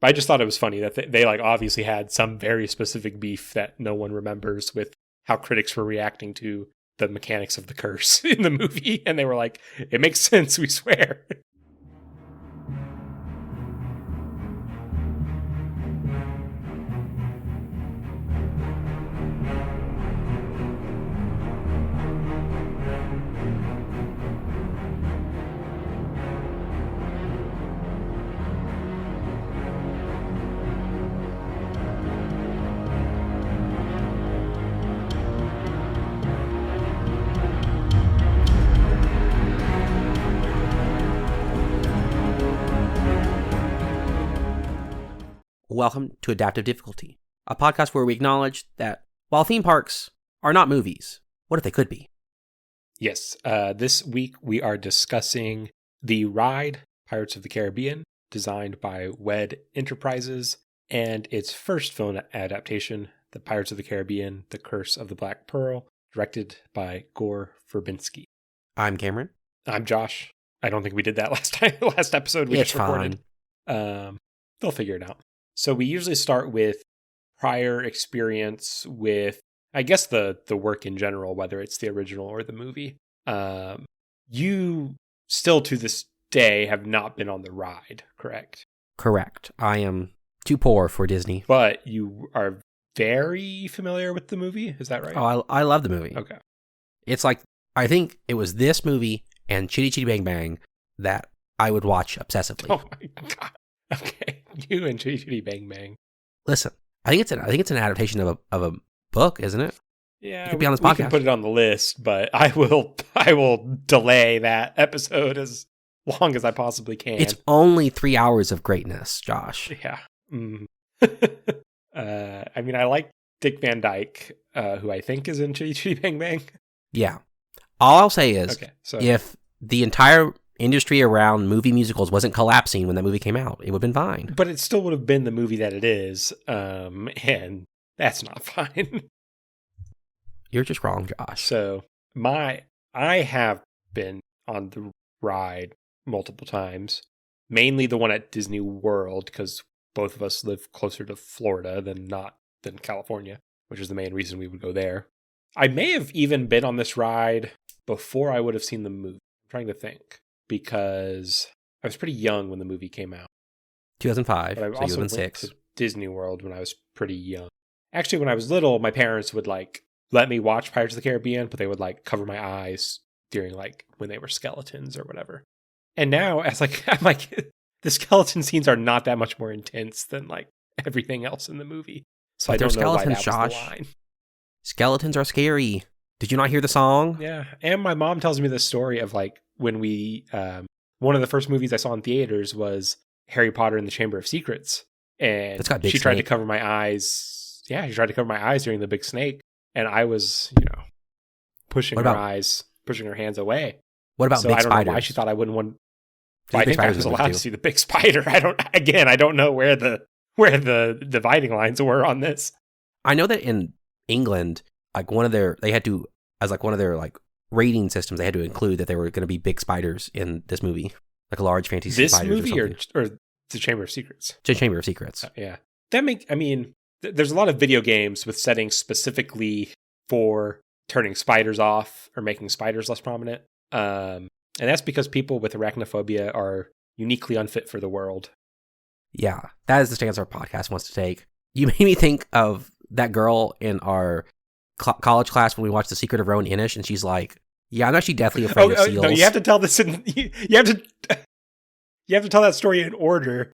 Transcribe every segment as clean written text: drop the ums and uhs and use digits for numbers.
But I just thought it was funny that they like obviously had some very specific beef that no one remembers with how critics were reacting to the mechanics of the curse in the movie. And they were like, it makes sense, we swear. Welcome to Adaptive Difficulty, a podcast where we acknowledge that while theme parks are not movies, what if they could be? Yes, this week we are discussing the ride Pirates of the Caribbean, designed by WED Enterprises, and its first film adaptation, The Pirates of the Caribbean, The Curse of the Black Pearl, directed by Gore Verbinski. I'm Cameron. I'm Josh. I don't think we did that last episode we It's just recorded. fine. They'll figure it out. So we usually start with prior experience with, I guess, the work in general, whether it's the original or the movie. You still to this day have not been on the ride, correct? Correct. I am too poor for Disney. But you are very familiar with the movie, is that right? Oh, I love the movie. Okay. It's like, I think it was this movie and Chitty Chitty Bang Bang that I would watch obsessively. Oh my God. Okay. You and Chitty Chitty Bang Bang. Listen, I think it's an adaptation of a book, isn't it? Yeah, it could be on this we podcast. can put it on the list, but I will delay that episode as long as I possibly can. It's only 3 hours of greatness, Josh. Yeah. I mean, I like Dick Van Dyke, who I think is in Chitty Chitty Bang Bang. Yeah. All I'll say is, okay, so if the entire industry around movie musicals wasn't collapsing when that movie came out, it would have been fine. But it still would have been the movie that it is, and that's not fine. You're just wrong, Josh. So I have been on the ride multiple times, mainly the one at Disney World, because both of us live closer to Florida than California, which is the main reason we would go there. I may have even been on this ride before I would have seen the movie. I'm trying to think, because I was pretty young when the movie came out. 2005, But I so you also went went 6. to Disney World when I was pretty young. Actually, when I was little, my parents would like let me watch Pirates of the Caribbean, but they would like cover my eyes during like when they were skeletons or whatever. And now, I'm like, the skeleton scenes are not that much more intense than like everything else in the movie. So But I don't they're know why that skeletons, was the Josh. line. Skeletons are scary. Did you not hear the song? Yeah, and my mom tells me the story of like when we one of the first movies I saw in theaters was Harry Potter and the Chamber of Secrets, and It's got Big she tried to Snake. cover my eyes. Yeah, she tried to cover my eyes during the big snake, and I was, pushing What her about- eyes, pushing her hands away. What about So big I don't spiders? know why she thought I wouldn't want. Big I think I spiders was in the allowed movie to too. see the big spider. I don't know where the dividing lines were on this. I know that in England, like one of their rating systems, they had to include that there were going to be big spiders in this movie, like large fantasy This spiders movie or something. or the Chamber of Secrets. Chamber of Secrets. Yeah. There's a lot of video games with settings specifically for turning spiders off or making spiders less prominent. And that's because people with arachnophobia are uniquely unfit for the world. Yeah, that is the stance our podcast wants to take. You made me think of that girl in our college class when we watched The Secret of Rowan Inish, and she's like, "Yeah, I'm actually deathly afraid of seals." No, you have to tell this you have to tell that story in order.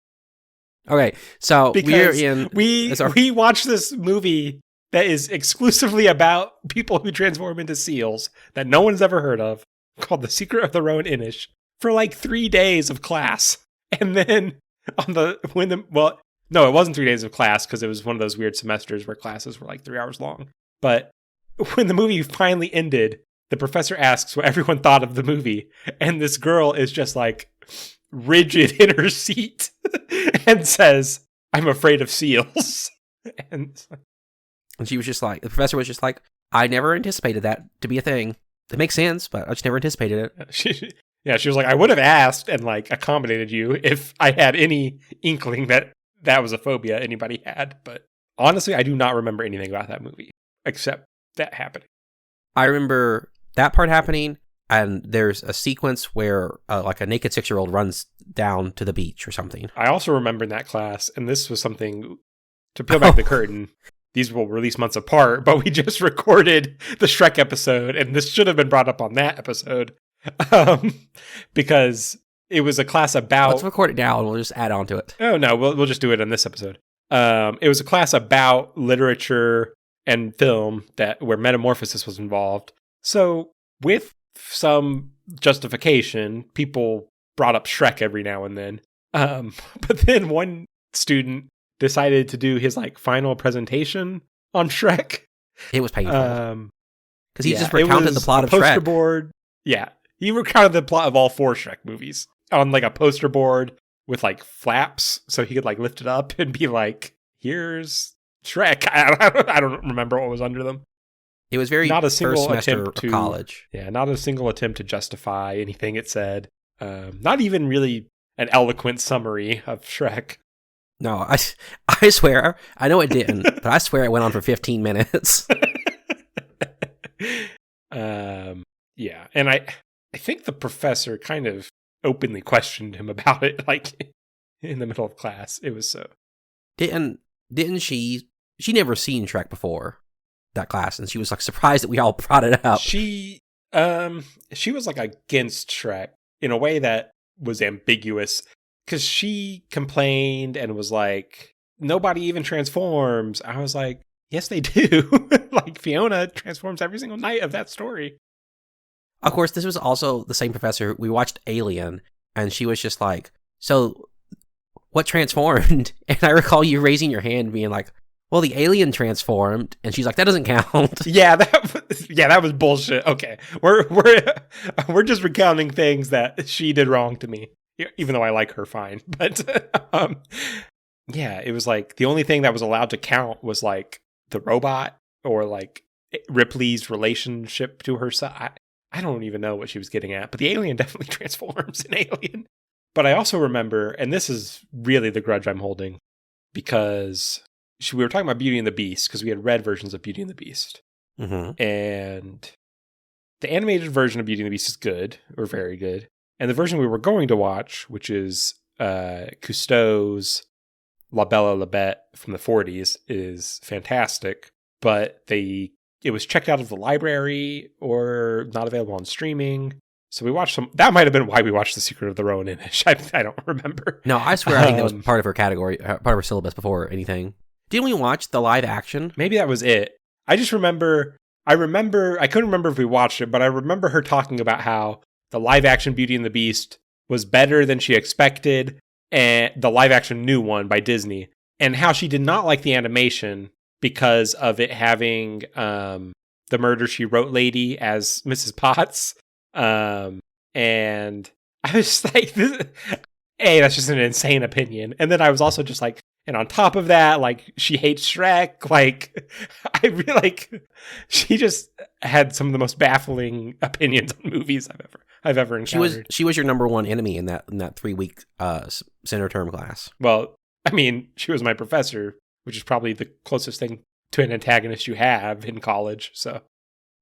Okay, so Because we we watched this movie that is exclusively about people who transform into seals that no one's ever heard of, called The Secret of the Rowan Inish, for like 3 days of class. And then no, it wasn't 3 days of class because it was one of those weird semesters where classes were like 3 hours long. But when the movie finally ended, the professor asks what everyone thought of the movie, and this girl is just like rigid in her seat and says, "I'm afraid of seals." And she was just like, the professor was just like, "I never anticipated that to be a thing. It makes sense, but I just never anticipated it." she, Yeah, she was like, I would have asked and like accommodated you if I had any inkling that that was a phobia anybody had. But honestly, I do not remember anything about that movie except that happening. I remember that part happening, and there's a sequence where like a naked 6-year-old runs down to the beach or something. I also remember in that class, and this was something to peel back the curtain. These will release months apart, but we just recorded the Shrek episode, and this should have been brought up on that episode because it was a class about... Let's record it now, and we'll just add on to it. Oh, no, we'll just do it in this episode. It was a class about literature and film where metamorphosis was involved. So with some justification, people brought up Shrek every now and then. But then one student decided to do his like final presentation on Shrek. It was painful. Because he just recounted the plot of poster Shrek. Board. Yeah. He recounted the plot of all 4 Shrek movies on like a poster board with like flaps so he could like lift it up and be like, here's Shrek. I don't remember what was under them. It was very not a single first semester attempt of college. Yeah, not a single attempt to justify anything it said. Not even really an eloquent summary of Shrek. No, I swear, I know it didn't, but I swear it went on for 15 minutes. Yeah, and I think the professor kind of openly questioned him about it, like in the middle of class. It was so. Didn't she never seen Shrek before, that class, and she was like surprised that we all brought it up. She was like against Shrek in a way that was ambiguous. Because she complained and was like, nobody even transforms. I was like, yes, they do. Like, Fiona transforms every single night of that story. Of course, this was also the same professor. We watched Alien, and she was just like, so, what transformed? And I recall you raising your hand being like, well, the alien transformed. And she's like, that doesn't count. Yeah, that was bullshit. Okay, we're just recounting things that she did wrong to me. Even though I like her fine. But yeah, it was like the only thing that was allowed to count was like the robot or like Ripley's relationship to her son. I don't even know what she was getting at, but the alien definitely transforms in Alien. But I also remember, and this is really the grudge I'm holding, because we were talking about Beauty and the Beast, because we had read versions of Beauty and the Beast. Mm-hmm. And the animated version of Beauty and the Beast is good, or very good. And the version we were going to watch, which is Cousteau's La Belle et la Bête from the 40s, is fantastic. But it was checked out of the library or not available on streaming. So we watched some. That might have been why we watched The Secret of the Rowan Inish. I don't remember. No, I swear I think that was part of her category, part of her syllabus before anything. Didn't we watch the live action? Maybe that was it. I just remember. I couldn't remember if we watched it, but I remember her talking about how the live action Beauty and the Beast was better than she expected, and the live action new one by Disney, and how she did not like the animation because of it having the Murder, She Wrote lady as Mrs. Potts. And I was just like, hey, that's just an insane opinion. And then I was also just like, and on top of that, like, she hates Shrek. Like, I really like, she just had some of the most baffling opinions on movies I've ever encountered. She was your number one enemy in that 3-week center term class. Well, I mean, she was my professor, which is probably the closest thing to an antagonist you have in college. So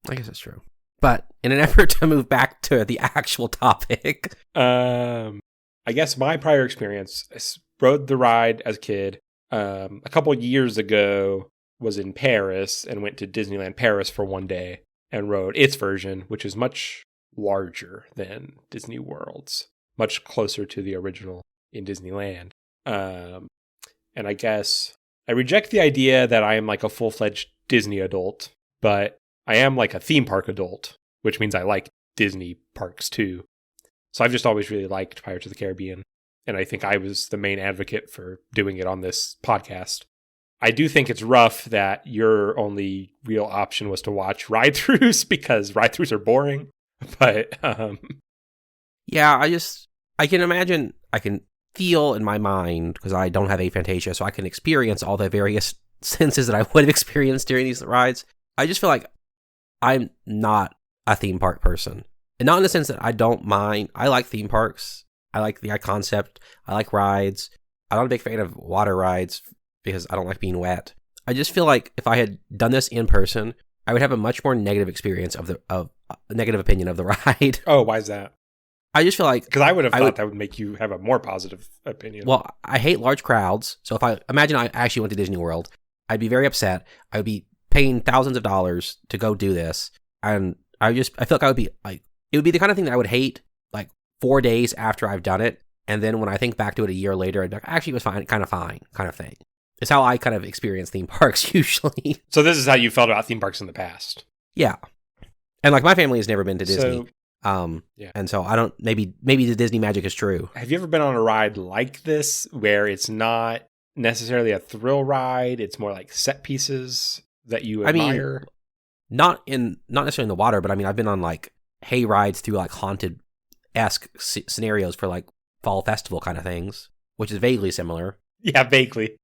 I guess that's true. But in an effort to move back to the actual topic, I guess my prior experience, I rode the ride as a kid. A couple years ago, was in Paris and went to Disneyland Paris for one day and rode its version, which is much larger than Disney World's, much closer to the original in Disneyland. And I guess I reject the idea that I am like a full-fledged Disney adult, but I am like a theme park adult, which means I like Disney parks too. So I've just always really liked Pirates of the Caribbean. And I think I was the main advocate for doing it on this podcast. I do think it's rough that your only real option was to watch ride-throughs because ride-throughs are boring. But yeah, I can imagine, I can feel in my mind, because I don't have aphantasia, so I can experience all the various senses that I would have experienced during these rides. I just feel like I'm not a theme park person. And not in the sense that I don't mind. I like theme parks. I like the concept. I like rides. I'm not a big fan of water rides because I don't like being wet. I just feel like if I had done this in person, I would have a much more negative experience of negative opinion of the ride. Oh, why is that? I just feel like Because I would have thought that would make you have a more positive opinion. Well, I hate large crowds. So if I imagine I actually went to Disney World, I'd be very upset. I would be paying thousands of dollars to go do this. And I feel like I would be like, it would be the kind of thing that I would hate like 4 days after I've done it. And then when I think back to it a year later, I'd be like, actually, it was fine kind of thing. It's how I kind of experience theme parks usually. So this is how you felt about theme parks in the past. Yeah. And like my family has never been to Disney. Yeah. And so I don't, maybe the Disney magic is true. Have you ever been on a ride like this where it's not necessarily a thrill ride? It's more like set pieces that you admire? Not necessarily in the water, but I mean, I've been on like hay rides through like haunted-esque scenarios for like fall festival kind of things, which is vaguely similar. Yeah, vaguely.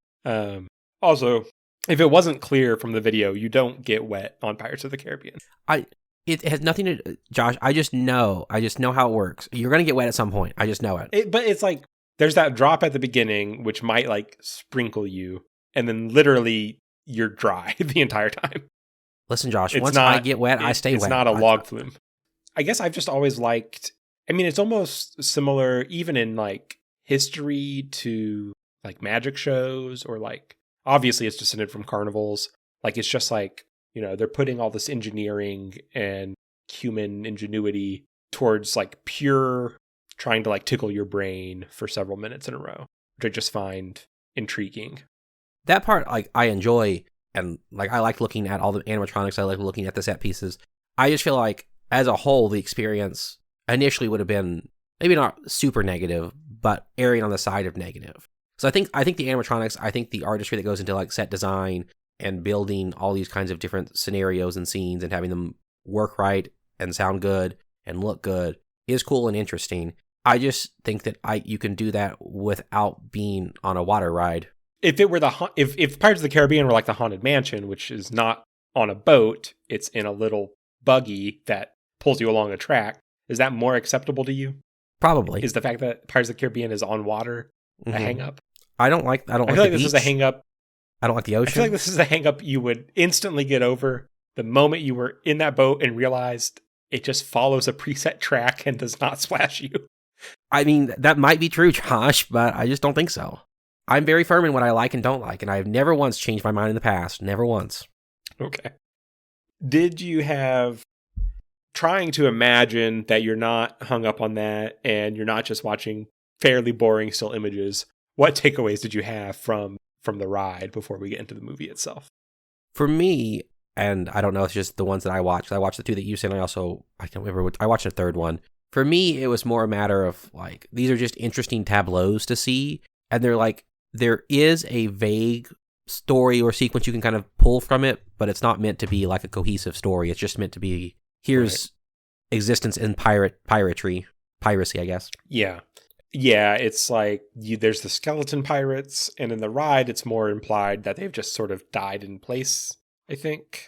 Also, if it wasn't clear from the video, you don't get wet on Pirates of the Caribbean. It has nothing to, Josh, I just know how it works. You're going to get wet at some point. I just know it. But it's like, there's that drop at the beginning, which might like sprinkle you, and then literally you're dry the entire time. Listen, Josh, once I get wet, I stay wet. It's not a log flume. I guess I've just always liked, I mean, it's almost similar even in like history to like magic shows, or like, obviously it's descended from carnivals. Like, it's just like, you know, they're putting all this engineering and human ingenuity towards like pure trying to like tickle your brain for several minutes in a row, which I just find intriguing. That part, like, I enjoy, and like I like looking at all the animatronics. I like looking at the set pieces. I just feel like as a whole, the experience initially would have been maybe not super negative, but erring on the side of negative. So I think the animatronics, I think the artistry that goes into like set design and building all these kinds of different scenarios and scenes and having them work right and sound good and look good is cool and interesting. I just think that you can do that without being on a water ride. If it were if Pirates of the Caribbean were like the Haunted Mansion, which is not on a boat, it's in a little buggy that pulls you along a track, is that more acceptable to you? Probably. Is the fact that Pirates of the Caribbean is on water a hang up? I don't like feel like the this beach. is a hang up. I don't like the ocean. I feel like this is a hang up you would instantly get over the moment you were in that boat and realized it just follows a preset track and does not splash you. I mean, that might be true, Josh, but I just don't think so. I'm very firm in what I like and don't like, and I've never once changed my mind in the past. Never once. Okay. Did you have, trying to imagine that you're not hung up on that and you're not just watching fairly boring still images, what takeaways did you have from the ride before we get into the movie itself? For me, and I don't know, it's just the ones that I watched. I watched the two that you said, and I can't remember, I watched a third one. For me, it was more a matter of like, these are just interesting tableaus to see, and they're like, there is a vague story or sequence you can kind of pull from it, but it's not meant to be like a cohesive story. It's just meant to be, here's existence in piracy, I guess. Yeah. Yeah, it's like there's the skeleton pirates, and in the ride, it's more implied that they've just sort of died in place, I think.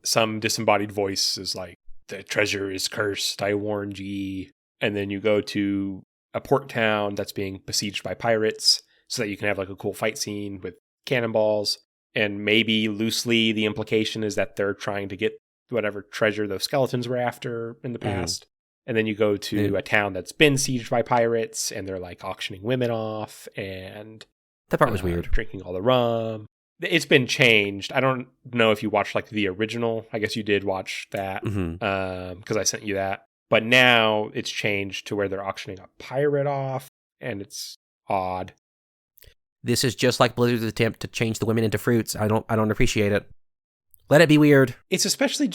Some disembodied voice is like, the treasure is cursed, I warned ye. And then you go to a port town that's being besieged by pirates so that you can have like a cool fight scene with cannonballs. And maybe loosely the implication is that they're trying to get whatever treasure those skeletons were after in the past. And then you go to a town that's been sieged by pirates, and they're like auctioning women off, and that part was weird. Drinking all the rum. It's been changed. I don't know if you watched like the original. I guess you did watch that because I sent you that. But now it's changed to where they're auctioning a pirate off, and it's odd. This is just like Blizzard's attempt to change the women into fruits. I don't appreciate it. Let it be weird. It's especially.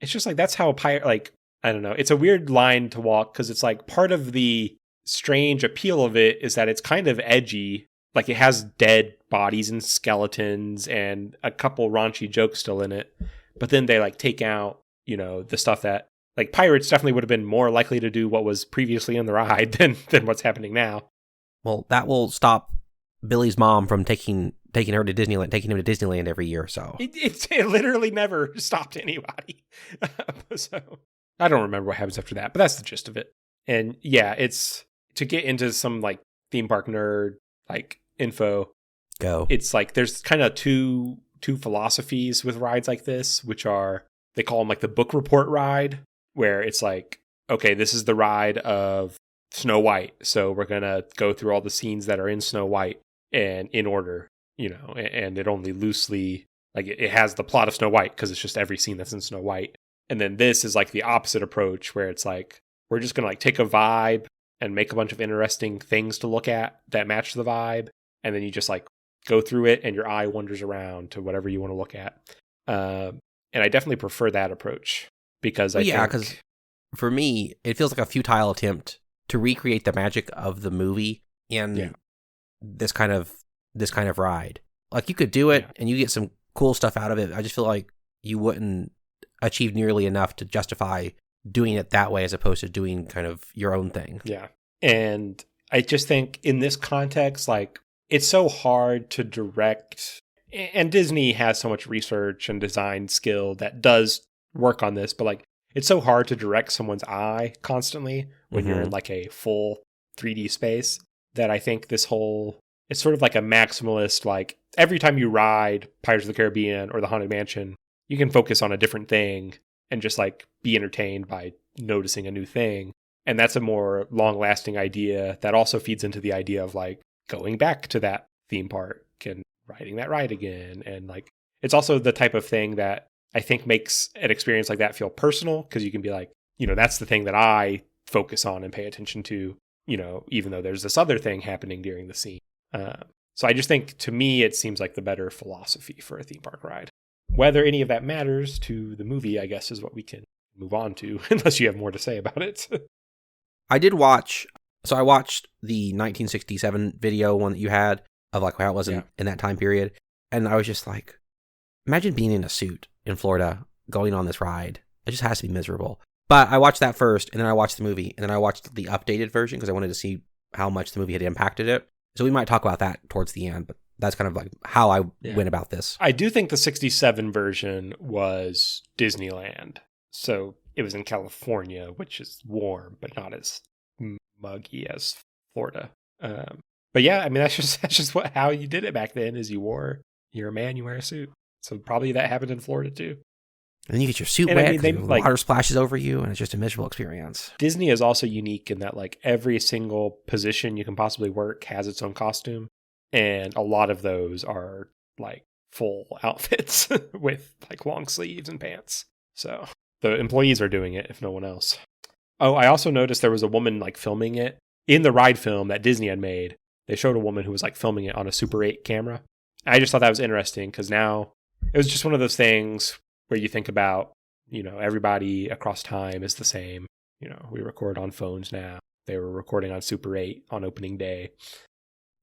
It's just like that's how a pirate like. I don't know. It's a weird line to walk because it's like part of the strange appeal of it is that it's kind of edgy. Like it has dead bodies and skeletons and a couple raunchy jokes still in it. But then they like take out, you know, the stuff that like pirates definitely would have been more likely to do what was previously in the ride than what's happening now. Well, that will stop Billy's mom from taking her to Disneyland, taking him to Disneyland every year. So it literally never stopped anybody. So I don't remember what happens after that, but that's the gist of it. And yeah, it's to get into some like theme park nerd like info. Go. It's like there's kind of two philosophies with rides like this, which are, they call them like the book report ride, where it's like, okay, this is the ride of Snow White, so we're gonna go through all the scenes that are in Snow White and in order, and it only loosely, like, it has the plot of Snow White because it's just every scene that's in Snow White. And then this is like the opposite approach, where it's like, we're just gonna like take a vibe and make a bunch of interesting things to look at that match the vibe, and then you just like go through it and your eye wanders around to whatever you want to look at. And I definitely prefer that approach because because for me, it feels like a futile attempt to recreate the magic of the movie in this kind of ride. Like, you could do it and you get some cool stuff out of it. I just feel like you wouldn't achieve nearly enough to justify doing it that way as opposed to doing kind of your own thing. Yeah. And I just think in this context, like, it's so hard to direct, and Disney has so much research and design skill that does work on this, but like, it's so hard to direct someone's eye constantly when you're in like a full 3D space, that I think it's sort of like a maximalist, like, every time you ride Pirates of the Caribbean or the Haunted Mansion, you can focus on a different thing and just like be entertained by noticing a new thing. And that's a more long lasting idea that also feeds into the idea of like going back to that theme park and riding that ride again. And like, it's also the type of thing that I think makes an experience like that feel personal, because you can be like, that's the thing that I focus on and pay attention to, even though there's this other thing happening during the scene. So I just think, to me, it seems like the better philosophy for a theme park ride. Whether any of that matters to the movie, I guess, is what we can move on to, unless you have more to say about it. I watched the 1967 video one that you had of like how it was in that time period. And I was just like, imagine being in a suit in Florida going on this ride. It just has to be miserable. But I watched that first, and then I watched the movie, and then I watched the updated version because I wanted to see how much the movie had impacted it. So we might talk about that towards the end, but that's kind of like how I went about this. I do think the 67 version was Disneyland. So it was in California, which is warm, but not as muggy as Florida. But yeah, I mean, that's just how you did it back then, is you're a man, you wear a suit. So probably that happened in Florida too. And then you get your suit wet, water splashes over you, and it's just a miserable experience. Disney is also unique in that like every single position you can possibly work has its own costume. And a lot of those are like full outfits with like long sleeves and pants. So the employees are doing it, if no one else. Oh, I also noticed there was a woman like filming it in the ride film that Disney had made. They showed a woman who was like filming it on a Super 8 camera. I just thought that was interesting, because now it was just one of those things where you think about, everybody across time is the same. We record on phones now. They were recording on Super 8 on opening day.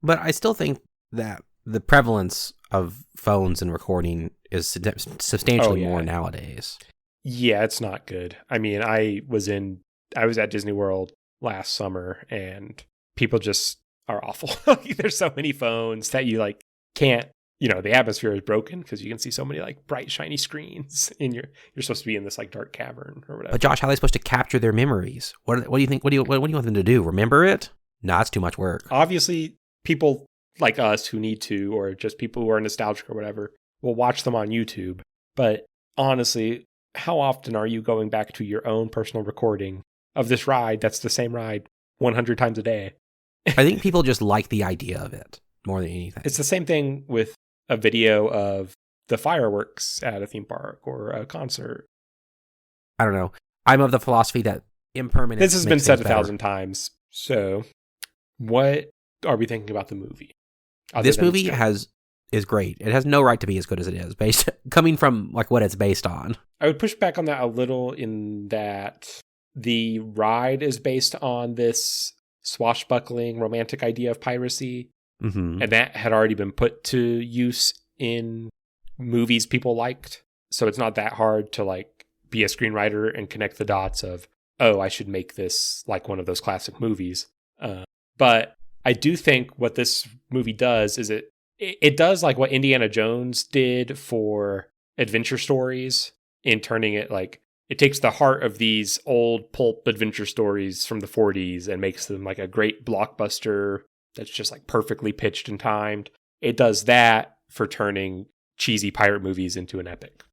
But I still think that the prevalence of phones and recording is substantially more nowadays. Yeah, it's not good. I mean, I was at Disney World last summer, and people just are awful. There's so many phones that you like can't, the atmosphere is broken because you can see so many like bright, shiny screens in you're supposed to be in this like dark cavern or whatever. But Josh, how are they supposed to capture their memories? What do you think? What do you want them to do? Remember it? No, it's too much work. Obviously, people like us who need to, or just people who are nostalgic or whatever, will watch them on YouTube. But honestly, how often are you going back to your own personal recording of this ride that's the same ride 100 times a day? I think people just like the idea of it more than anything. It's the same thing with a video of the fireworks at a theme park or a concert. I don't know. I'm of the philosophy that impermanence. This has been said 1,000 times. So what are we thinking about the movie? This movie is great. It has no right to be as good as it is, coming from like what it's based on. I would push back on that a little, in that the ride is based on this swashbuckling romantic idea of piracy. Mm-hmm. And that had already been put to use in movies people liked. So it's not that hard to like be a screenwriter and connect the dots of, oh, I should make this like one of those classic movies. But I do think what this movie does is it does like what Indiana Jones did for adventure stories, in turning it like, it takes the heart of these old pulp adventure stories from the 40s and makes them like a great blockbuster that's just like perfectly pitched and timed. It does that for turning cheesy pirate movies into an epic.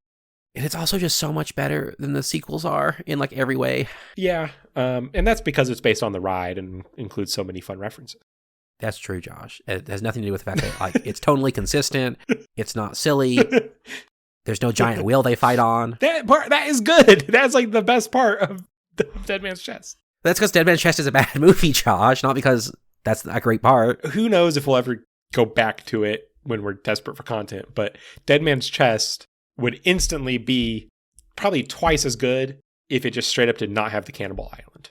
And it's also just so much better than the sequels are in like every way. Yeah, and that's because it's based on the ride and includes so many fun references. That's true, Josh. It has nothing to do with the fact that like it's totally consistent. It's not silly. There's no giant wheel they fight on. That is good. That's like the best part of Dead Man's Chest. That's because Dead Man's Chest is a bad movie, Josh, not because that's a great part. Who knows if we'll ever go back to it when we're desperate for content, but Dead Man's Chest would instantly be probably twice as good if it just straight up did not have the Cannibal Island.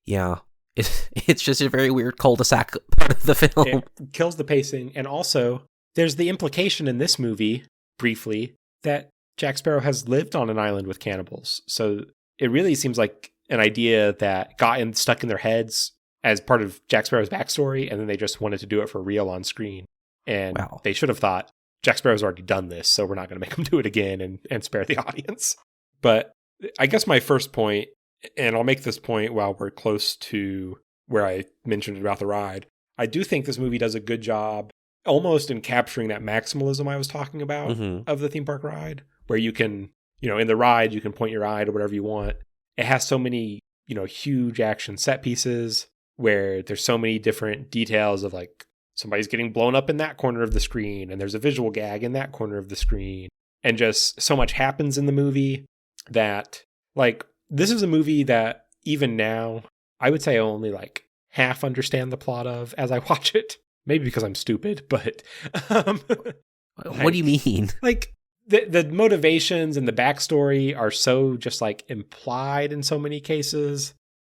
Yeah. It's just a very weird cul-de-sac part of the film. It kills the pacing. And also, there's the implication in this movie, briefly, that Jack Sparrow has lived on an island with cannibals. So it really seems like an idea that got stuck in their heads as part of Jack Sparrow's backstory, and then they just wanted to do it for real on screen. And They should have thought, Jack Sparrow's already done this, so we're not going to make him do it again and spare the audience. But I guess my first point, and I'll make this point while we're close to where I mentioned about the ride, I do think this movie does a good job almost in capturing that maximalism I was talking about of the theme park ride, where you can, in the ride, you can point your eye to whatever you want. It has so many, huge action set pieces where there's so many different details of like, somebody's getting blown up in that corner of the screen, and there's a visual gag in that corner of the screen. And just so much happens in the movie that, like, this is a movie that even now, I would say I only like half understand the plot of as I watch it. Maybe because I'm stupid, but... what do you mean? Like, the motivations and the backstory are so just like implied in so many cases,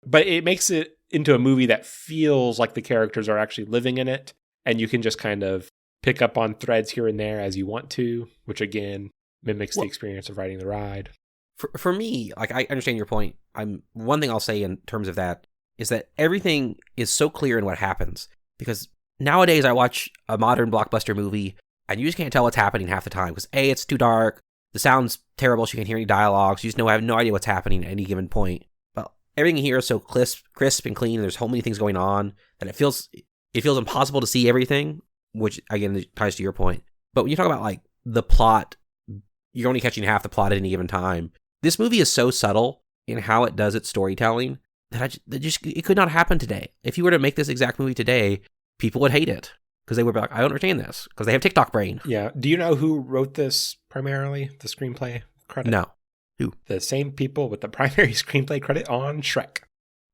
but it makes it into a movie that feels like the characters are actually living in it. And you can just kind of pick up on threads here and there as you want to, which again mimics the experience of riding the ride. For me, like, I understand your point. One thing I'll say in terms of that is that everything is so clear in what happens. Because nowadays I watch a modern blockbuster movie and you just can't tell what's happening half the time. Because A, it's too dark, the sound's terrible, so you can't hear any dialogues, you just have no idea what's happening at any given point. But everything here is so crisp and clean, and there's so many things going on that it feels impossible to see everything, which, again, ties to your point. But when you talk about, like, the plot, you're only catching half the plot at any given time. This movie is so subtle in how it does its storytelling that it could not happen today. If you were to make this exact movie today, people would hate it because they would be like, I don't understand this, because they have TikTok brain. Yeah. Do you know who wrote this primarily, the screenplay credit? No. Who? The same people with the primary screenplay credit on Shrek.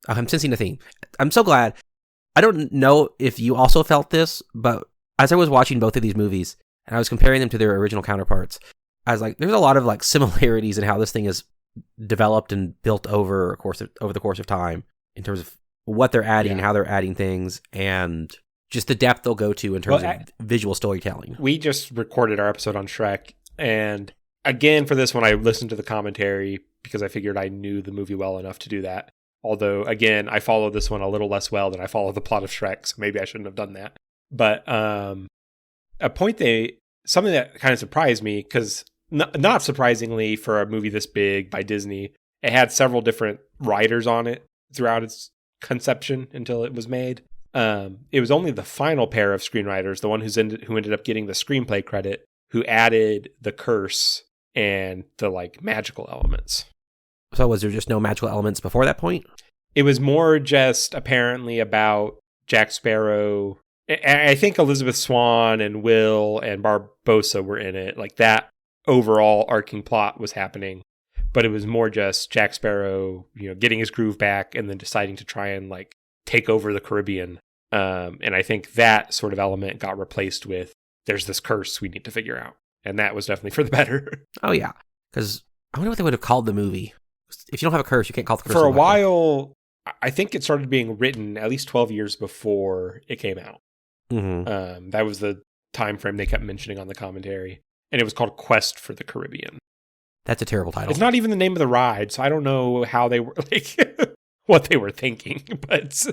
I'm sensing a theme. I'm so glad. I don't know if you also felt this, but as I was watching both of these movies and I was comparing them to their original counterparts, I was like, there's a lot of like similarities in how this thing is developed and built over the course of time in terms of what they're adding, how they're adding things, and just the depth they'll go to in terms of visual storytelling. We just recorded our episode on Shrek, and again, for this one, I listened to the commentary because I figured I knew the movie well enough to do that. Although, again, I follow this one a little less well than I follow the plot of Shrek, so maybe I shouldn't have done that. But something that kind of surprised me, because not surprisingly for a movie this big by Disney, it had several different writers on it throughout its conception until it was made. It was only the final pair of screenwriters, the one who ended up getting the screenplay credit, who added the curse and the like magical elements. So was there just no magical elements before that point? It was more just apparently about Jack Sparrow. I think Elizabeth Swann and Will and Barbossa were in it. Like, that overall arcing plot was happening, but it was more just Jack Sparrow, getting his groove back and then deciding to try and like take over the Caribbean. And I think that sort of element got replaced with, there's this curse we need to figure out. And that was definitely for the better. Oh yeah. Because I wonder what they would have called the movie. If you don't have a curse, you can't call it the curse. For a while, I think it started being written at least 12 years before it came out. Mm-hmm. That was the time frame they kept mentioning on the commentary. And it was called Quest for the Caribbean. That's a terrible title. It's not even the name of the ride, so I don't know how they were, like, what they were thinking. But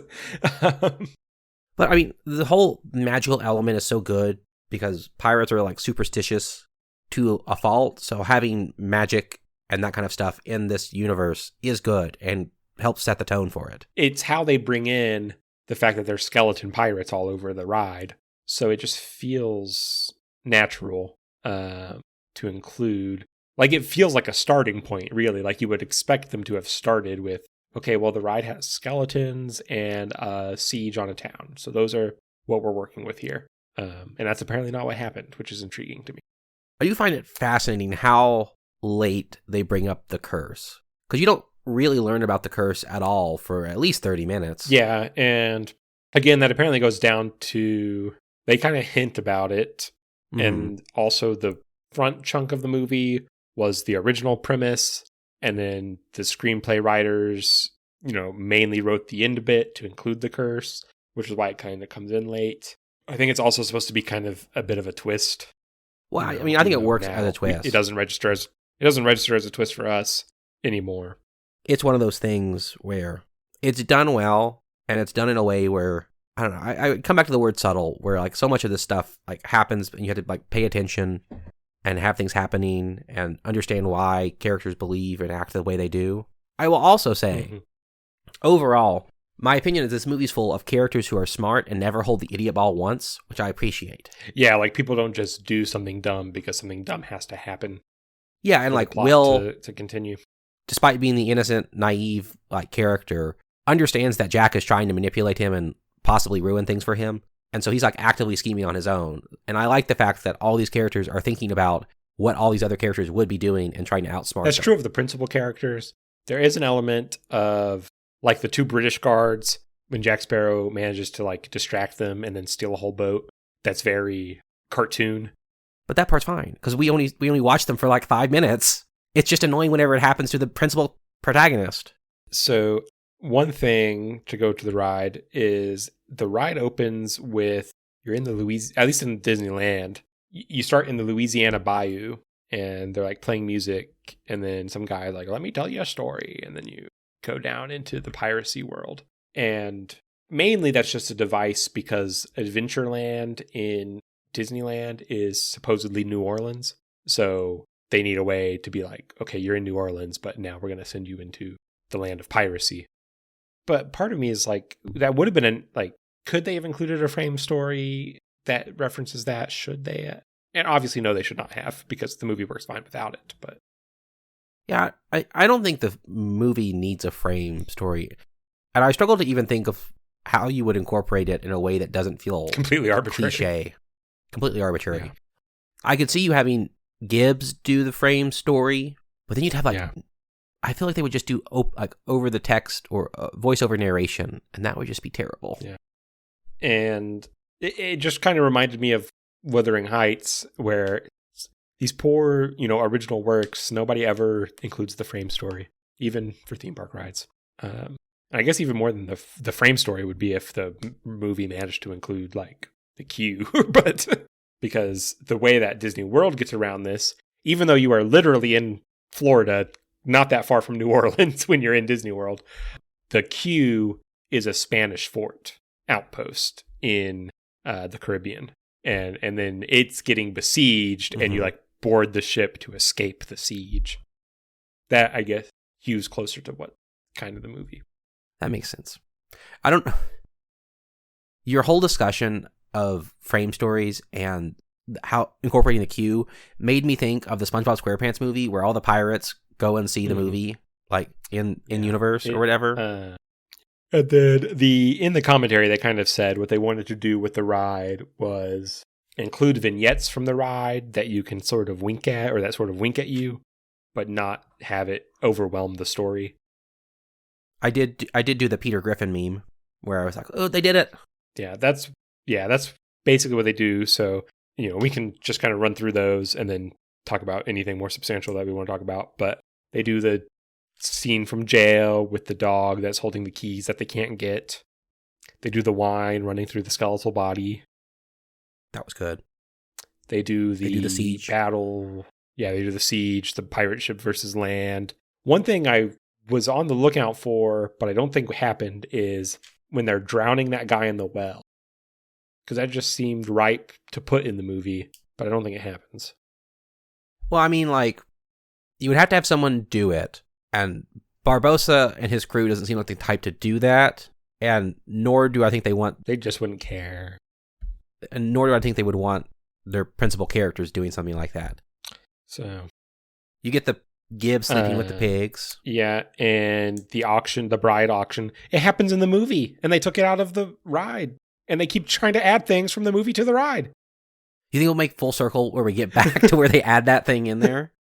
I mean, the whole magical element is so good because pirates are like superstitious to a fault. So having magic and that kind of stuff in this universe is good and helps set the tone for it. It's how they bring in the fact that there's skeleton pirates all over the ride. So it just feels natural to include. Like, it feels like a starting point, really. Like, you would expect them to have started with, okay, well, the ride has skeletons and a siege on a town. So those are what we're working with here. And that's apparently not what happened, which is intriguing to me. I do find it fascinating how late they bring up the curse. Because you don't really learn about the curse at all for at least 30 minutes. Yeah, and again, that apparently goes down to, they kind of hint about it. Mm-hmm. And also the front chunk of the movie was the original premise. And then the screenplay writers, mainly wrote the end bit to include the curse, which is why it kind of comes in late. I think it's also supposed to be kind of a bit of a twist. Well, I mean, I think it works as a twist. It doesn't register as a twist for us anymore. It's one of those things where it's done well, and it's done in a way where, I don't know, I come back to the word subtle, where like so much of this stuff like happens and you have to like pay attention and have things happening and understand why characters believe and act the way they do. I will also say, overall, my opinion is this movie's full of characters who are smart and never hold the idiot ball once, which I appreciate. Yeah, like people don't just do something dumb because something dumb has to happen. Yeah, and like Will, to continue, despite being the innocent, naive like character, understands that Jack is trying to manipulate him and possibly ruin things for him. And so he's like actively scheming on his own. And I like the fact that all these characters are thinking about what all these other characters would be doing and trying to outsmart That's them. true of the principal characters. There is an element of like the two British guards when Jack Sparrow manages to like distract them and then steal a whole boat. That's very cartoon. But that part's fine because we only watch them for like 5 minutes. It's just annoying whenever it happens to the principal protagonist. So one thing to go to the ride is the ride opens with, you're in the at least in Disneyland, you start in the Louisiana Bayou and they're like playing music and then some guy like, let me tell you a story. And then you go down into the piracy world. And mainly that's just a device because Adventureland in Disneyland is supposedly New Orleans. So they need a way to be like, okay, you're in New Orleans, but now we're going to send you into the land of piracy. But part of me is like, that would have been could they have included a frame story that references that? Should they? And obviously, no, they should not have because the movie works fine without it. But yeah, I don't think the movie needs a frame story. And I struggle to even think of how you would incorporate it in a way that doesn't feel completely arbitrary. Cliche. Completely arbitrary. Yeah. I could see you having Gibbs do the frame story, but then you'd have I feel like they would just do over the text or voiceover narration, and that would just be terrible. Yeah. And it just kind of reminded me of Wuthering Heights, where these poor, original works, nobody ever includes the frame story, even for theme park rides. I guess even more than the frame story would be if the movie managed to include like the queue, but because the way that Disney World gets around this, even though you are literally in Florida, not that far from New Orleans when you're in Disney World, the queue is a Spanish fort outpost in the Caribbean. And then it's getting besieged and you like board the ship to escape the siege. That, I guess, hews closer to what kind of the movie. That makes sense. I don't... Your whole discussion of frame stories and how incorporating the queue made me think of the SpongeBob SquarePants movie where all the pirates go and see the movie like in universe or whatever. And then in the commentary, they kind of said what they wanted to do with the ride was include vignettes from the ride that you can sort of wink at or that sort of wink at you, but not have it overwhelm the story. I did do the Peter Griffin meme where I was like, oh, they did it. Yeah, that's basically what they do. So, we can just kind of run through those and then talk about anything more substantial that we want to talk about. But they do the scene from jail with the dog that's holding the keys that they can't get. They do the wine running through the skeletal body. That was good. They do the siege battle. Yeah, they do the siege, the pirate ship versus land. One thing I was on the lookout for, but I don't think happened, is when they're drowning that guy in the well. Because that just seemed ripe to put in the movie, but I don't think it happens. Well, I mean, like, you would have to have someone do it, and Barbossa and his crew doesn't seem like the type to do that. And nor do I think they want, They just wouldn't care. and nor do I think they would want their principal characters doing something like that. So You get the Gibbs sleeping with the pigs. yeah, and the auction, the bride auction, it happens in the movie, and they took it out of the ride, and they keep trying to add things from the movie to the ride. You think we'll make full circle where we get back to where they add that thing in there?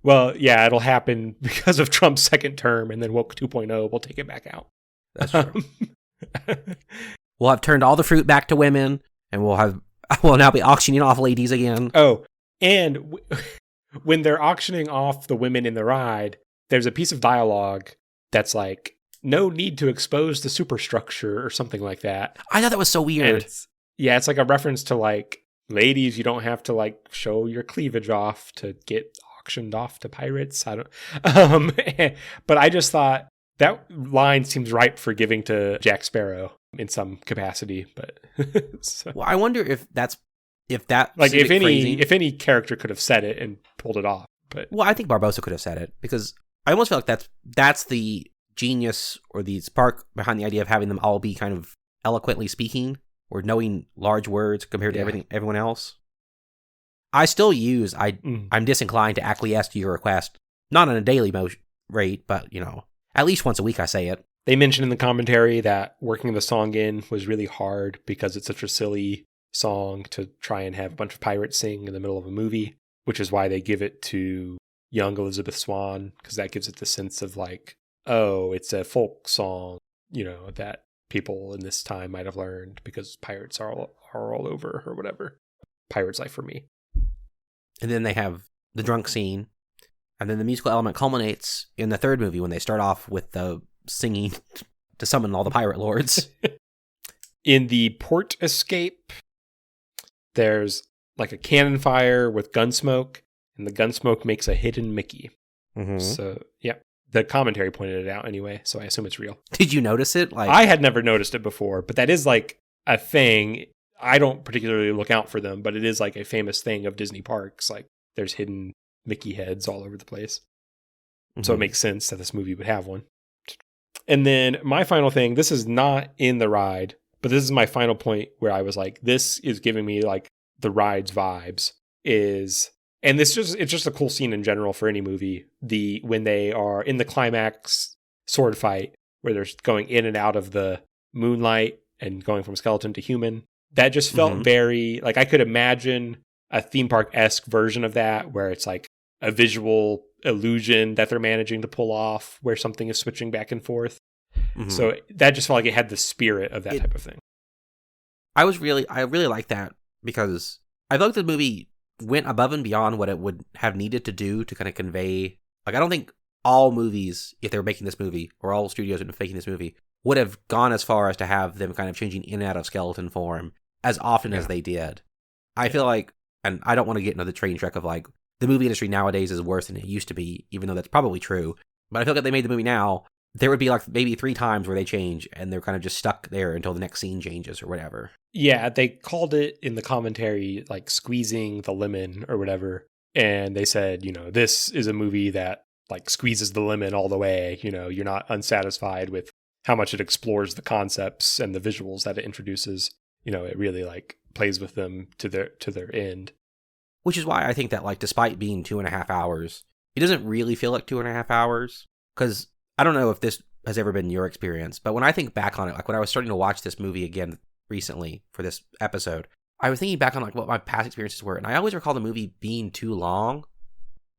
Well, yeah, it'll happen because of Trump's second term, and then Woke 2.0 will take it back out. That's true. We'll have turned all the fruit back to women, and we'll now be auctioning off ladies again. Oh, and when they're auctioning off the women in the ride, there's a piece of dialogue that's like, no need to expose the superstructure or something like that. I thought that was so weird. It's like a reference to like, ladies, you don't have to like show your cleavage off to get auctioned off to pirates. I don't, but I just thought that line seems ripe for giving to Jack Sparrow in some capacity. But so. Well, I wonder if that like if phrasing, any character could have said it and pulled it off. But well, I think Barbossa could have said it, because I almost feel like that's the genius or the spark behind the idea of having them all be kind of eloquently speaking or knowing large words compared to everyone else. I still use I'm disinclined to acquiesce to your request, not on a daily rate, but at least once a week I say it. They mentioned in the commentary that working the song in was really hard because it's such a silly song to try and have a bunch of pirates sing in the middle of a movie, which is why they give it to young Elizabeth Swann, because that gives it the sense of like, oh, it's a folk song, that people in this time might have learned because pirates are all over or whatever. Pirate's Life for Me. And then they have the drunk scene, and then the musical element culminates in the third movie when they start off with the singing to summon all the pirate lords. In the port escape, there's like a cannon fire with gun smoke, and the gun smoke makes a hidden Mickey. Mm-hmm. So, yeah. The commentary pointed it out anyway, so I assume it's real. Did you notice it? I had never noticed it before, but that is like a thing. I don't particularly look out for them, but it is like a famous thing of Disney parks. Like there's hidden Mickey heads all over the place. Mm-hmm. So it makes sense that this movie would have one. And then my final thing, this is not in the ride, but this is my final point where I was like, this is giving me like the ride's vibes and it's just a cool scene in general for any movie. When they are in the climax sword fight where they're going in and out of the moonlight and going from skeleton to human, that just felt very like I could imagine a theme park-esque version of that where it's like a visual illusion that they're managing to pull off where something is switching back and forth. Mm-hmm. So that just felt like it had the spirit of that type of thing. I really like that because I felt like the movie went above and beyond what it would have needed to do to kind of convey. Like, I don't think all movies, if they were making this movie, or all studios that were making this movie, would have gone as far as to have them kind of changing in and out of skeleton form as often as they did. I feel like, and I don't want to get into the train wreck of like, the movie industry nowadays is worse than it used to be, even though that's probably true. But I feel like if they made the movie now, there would be like maybe 3 times where they change and they're kind of just stuck there until the next scene changes or whatever. Yeah, they called it in the commentary like squeezing the lemon or whatever. And they said, this is a movie that like squeezes the lemon all the way. You're not unsatisfied with how much it explores the concepts and the visuals that it introduces. It really like plays with them to their end. Which is why I think that like despite being 2.5 hours, it doesn't really feel like 2.5 hours. Because I don't know if this has ever been your experience, but when I think back on it, like when I was starting to watch this movie again recently for this episode, I was thinking back on like what my past experiences were, and I always recall the movie being too long.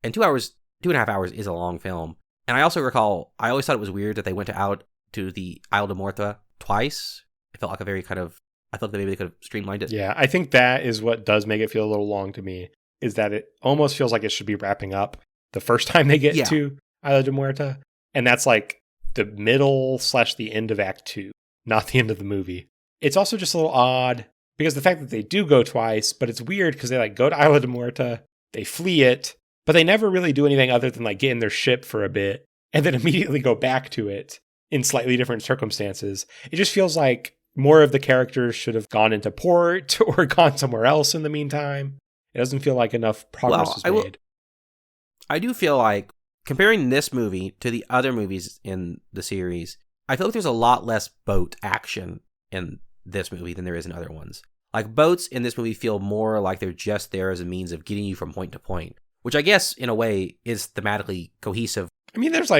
And 2.5 hours is a long film. And I also recall, I always thought it was weird that they went out to the Isle de Morta twice. It felt like a very kind of, I thought that maybe they could have streamlined it. Yeah, I think that is what does make it feel a little long to me, is that it almost feels like it should be wrapping up the first time they get to Isla de Muerta. And that's like the middle / the end of Act 2, not the end of the movie. It's also just a little odd because the fact that they do go twice, but it's weird because they like go to Isla de Muerta, they flee it, but they never really do anything other than like get in their ship for a bit and then immediately go back to it in slightly different circumstances. It just feels like more of the characters should have gone into port or gone somewhere else in the meantime. It doesn't feel like enough progress was made. I do feel like comparing this movie to the other movies in the series, I feel like there's a lot less boat action in this movie than there is in other ones. Like, boats in this movie feel more like they're just there as a means of getting you from point to point, which I guess, in a way, is thematically cohesive. I mean, there's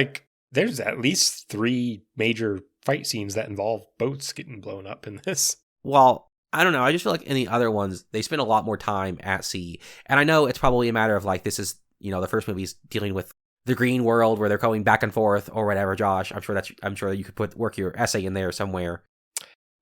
at least 3 major fight scenes that involve boats getting blown up in this. Well, I don't know. I just feel like in the other ones, they spend a lot more time at sea. And I know it's probably a matter of, like, this is, the first movie's dealing with the green world where they're going back and forth or whatever, Josh. I'm sure you could work your essay in there somewhere.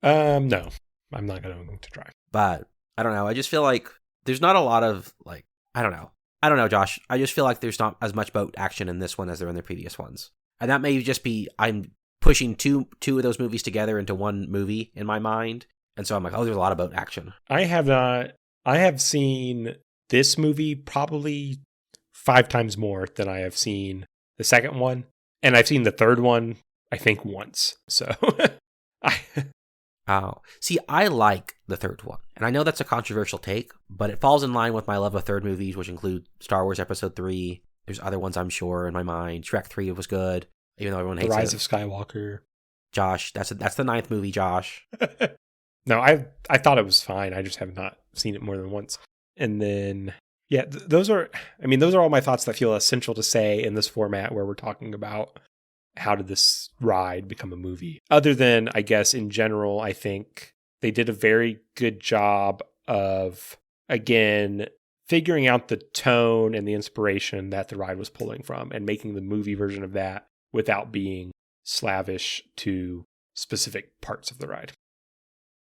No, I'm not going to try. But I don't know. I just feel like there's not a lot of, like, I don't know, Josh. I just feel like there's not as much boat action in this one as there in the previous ones. And that may just be I'm pushing two of those movies together into one movie in my mind. And so I'm like, oh, there's a lot of boat action. I have seen this movie probably 5 times more than I have seen the second one. And I've seen the third one, I think, once. So Oh, see, I like the third one. And I know that's a controversial take, but it falls in line with my love of third movies, which include Star Wars Episode 3. There's other ones, I'm sure, in my mind. Shrek 3 was good, even though everyone hates it. The Rise of Skywalker. Josh, that's the 9th movie, Josh. No, I thought it was fine. I just have not seen it more than once. And then, yeah, those are all my thoughts that feel essential to say in this format where we're talking about how did this ride become a movie. Other than, I guess, in general, I think they did a very good job of, again, figuring out the tone and the inspiration that the ride was pulling from and making the movie version of that without being slavish to specific parts of the ride.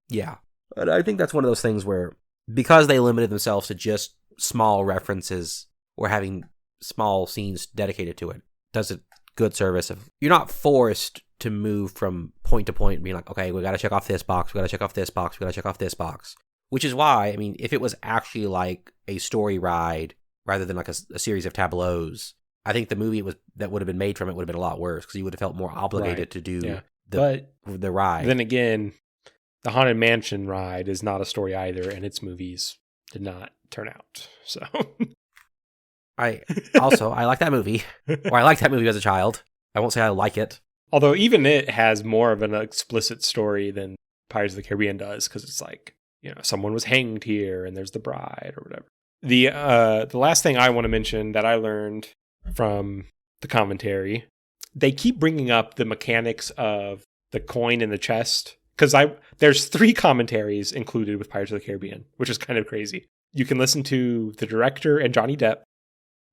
Yeah. And I think that's one of those things where, because they limited themselves to just small references or having small scenes dedicated to it, does a good service of, you're not forced to move from point to point and being like, okay, we got to check off this box, we got to check off this box, we got to check off this box. Which is why, I mean, if it was actually like a story ride rather than like a series of tableaus, I think the movie that would have been made from it would have been a lot worse because you would have felt more obligated to do the ride. Then again, the Haunted Mansion ride is not a story either, and its movies did not turn out. So I like that movie. Or I liked that movie as a child. I won't say I like it. Although even it has more of an explicit story than Pirates of the Caribbean does, because it's like, someone was hanged here and there's the bride or whatever. The last thing I want to mention that I learned from the commentary, they keep bringing up the mechanics of the coin in the chest, because there's 3 commentaries included with Pirates of the Caribbean, which is kind of crazy. You can listen to the director and Johnny Depp,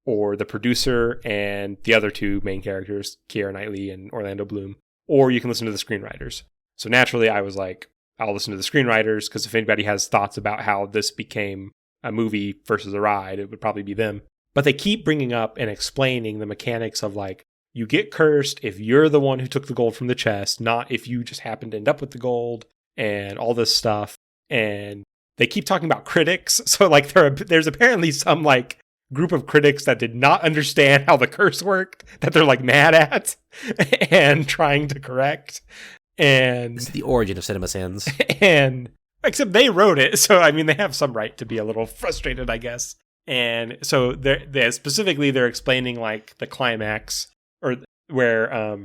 or the producer and the other 2 main characters, Keira Knightley and Orlando Bloom, or you can listen to the screenwriters. So naturally, I was like, I'll listen to the screenwriters, because if anybody has thoughts about how this became a movie versus a ride, it would probably be them. But they keep bringing up and explaining the mechanics of, like, you get cursed if you're the one who took the gold from the chest, not if you just happen to end up with the gold, and all this stuff. And they keep talking about critics. So, like, there's apparently some, like, group of critics that did not understand how the curse worked, that they're, like, mad at and trying to correct. And it's the origin of cinema sins. And except they wrote it, so I mean, they have some right to be a little frustrated, I guess. And so they're specifically they're explaining, like, the climax, or where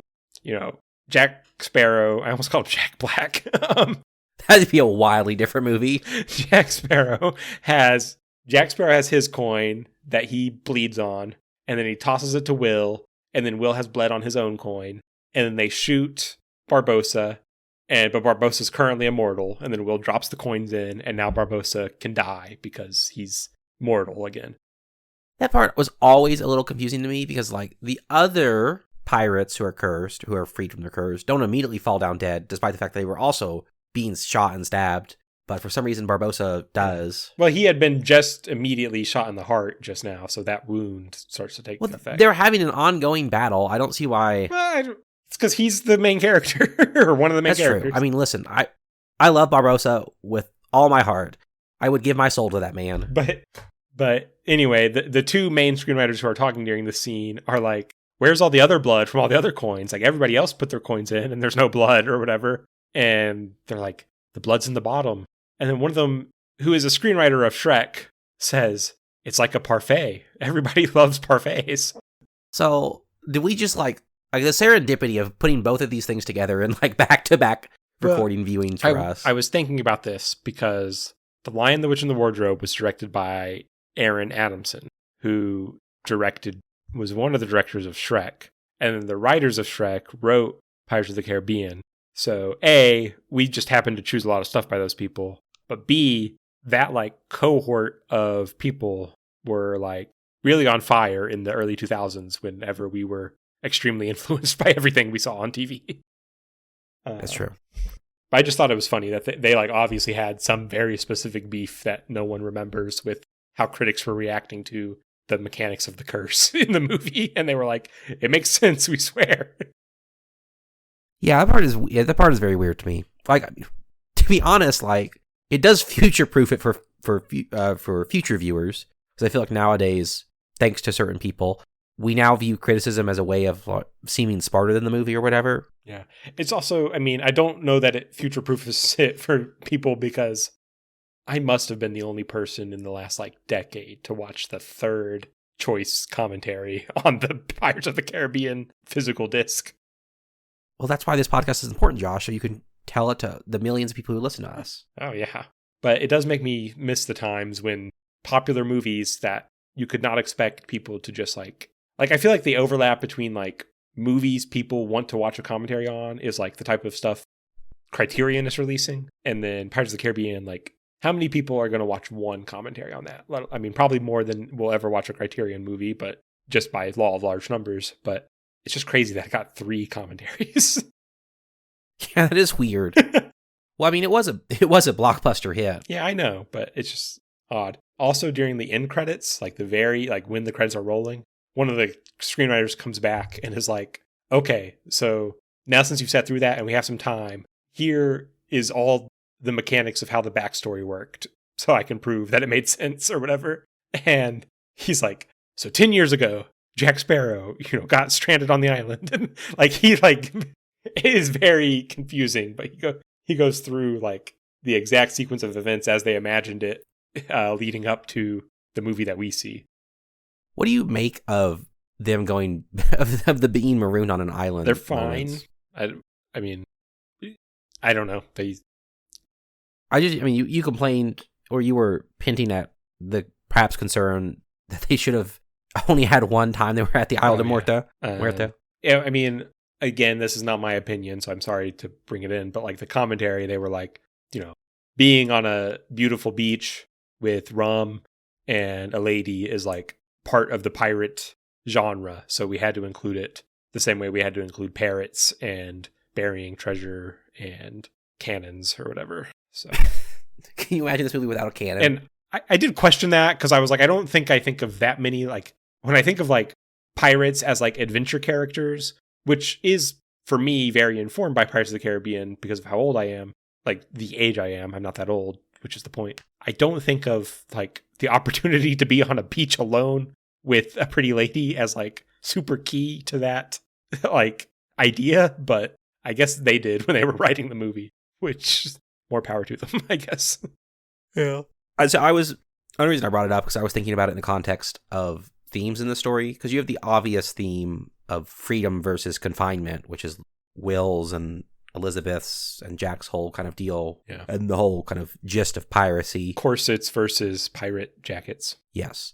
Jack Sparrow, I almost called him Jack Black. That'd be a wildly different movie. Jack Sparrow has his coin that he bleeds on, and then he tosses it to Will, and then Will has bled on his own coin, and then they shoot Barbossa, but Barbossa's currently immortal, and then Will drops the coins in, and now Barbossa can die because he's mortal again. That part was always a little confusing to me because, like, the other pirates who are cursed, who are freed from their curse, don't immediately fall down dead, despite the fact they were also being shot and stabbed. But for some reason, Barbossa does. Well, he had been just immediately shot in the heart just now, so that wound starts to take effect. They're having an ongoing battle. I don't see why. Well, it's because he's the main character, or one of the main characters. True. I mean, listen, I love Barbossa with all my heart. I would give my soul to that man. But anyway, the 2 main screenwriters who are talking during the scene are like, where's all the other blood from all the other coins? Like, everybody else put their coins in, and there's no blood or whatever. And they're like, the blood's in the bottom. And then one of them, who is a screenwriter of Shrek, says, it's like a parfait. Everybody loves parfaits. So, did we just, like, like the serendipity of putting both of these things together and like back-to-back recording viewings for us. I was thinking about this because The Lion, the Witch, and the Wardrobe was directed by Aaron Adamson, who was one of the directors of Shrek. And then the writers of Shrek wrote Pirates of the Caribbean. So A, we just happened to choose a lot of stuff by those people. But B, that like cohort of people were like really on fire in the early 2000s whenever we were extremely influenced by everything we saw on TV. That's true. But I just thought it was funny that they like obviously had some very specific beef that no one remembers with how critics were reacting to the mechanics of the curse in the movie. And they were like, it makes sense, we swear. Yeah, that part is very weird to me. Like, to be honest, like it does future-proof it for future viewers, because I feel like nowadays, thanks to certain people, we now view criticism as a way of seeming smarter than the movie or whatever. Yeah, it's also, I mean, I don't know that it future-proofs it for people because I must have been the only person in the last like decade to watch the third choice commentary on the Pirates of the Caribbean physical disc. Well, that's why this podcast is important, Josh, so you can tell it to the millions of people who listen to us. Oh, yeah. But it does make me miss the times when popular movies that you could not expect people to just like I feel like the overlap between like movies people want to watch a commentary on is like the type of stuff Criterion is releasing. And then Pirates of the Caribbean, like how many people are going to watch one commentary on that? I mean, probably more than will ever watch a Criterion movie, but just by law of large numbers. But it's just crazy that it got 3 commentaries. Yeah, that is weird. Well, I mean, it was a blockbuster hit. Yeah, I know, but it's just odd. Also, during the end credits, like when the credits are rolling, one of the screenwriters comes back and is like, okay, so now since you've sat through that and we have some time, here is all the mechanics of how the backstory worked, so I can prove that it made sense or whatever. And he's like, so 10 years ago, Jack Sparrow, got stranded on the island. And it is very confusing, but he goes through like the exact sequence of events as they imagined it, leading up to the movie that we see. What do you make of them going of the being marooned on an island? They're fine. I mean, I don't know. You complained, or you were hinting at the perhaps concern that they should have only had one time they were at the Isle of Muerta. Yeah, I mean, again, this is not my opinion, so I'm sorry to bring it in, but like the commentary, they were like, being on a beautiful beach with rum and a lady is like part of the pirate genre, so we had to include it the same way we had to include parrots and burying treasure and cannons or whatever. So can you imagine this movie without a cannon? And I did question that because I was like, I don't think I think of that many, like when I think of like pirates as like adventure characters, which is for me very informed by Pirates of the Caribbean because of how old I am, like the age I am. I'm not that old, which is the point. I don't think of like the opportunity to be on a beach alone with a pretty lady as like super key to that like idea, but I guess they did when they were writing the movie, which more power to them, I guess. Yeah. So the only reason I brought it up because I was thinking about it in the context of themes in the story, because you have the obvious theme of freedom versus confinement, which is Will's and Elizabeth's and Jack's whole kind of deal, and the whole kind of gist of piracy. Corsets versus pirate jackets. Yes.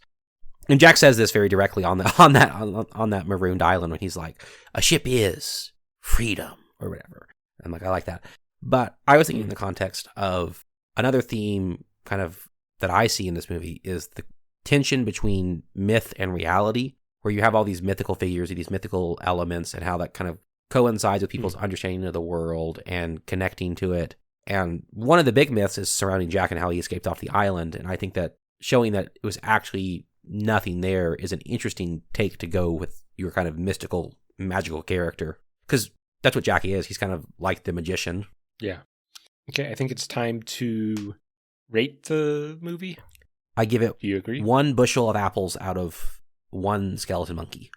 And Jack says this very directly on that marooned island when he's like, a ship is freedom or whatever. And like, I like that. But I was thinking in the context of another theme kind of that I see in this movie is the tension between myth and reality, where you have all these mythical figures, these mythical elements, and how that kind of coincides with people's understanding of the world and connecting to it. And one of the big myths is surrounding Jack and how he escaped off the island. And I think that showing that it was actually nothing there is an interesting take to go with your kind of mystical, magical character. Because that's what Jackie is. He's kind of like the magician. Yeah. Okay, I think it's time to rate the movie. I give it Do you agree? 1 bushel of apples out of 1 skeleton monkey.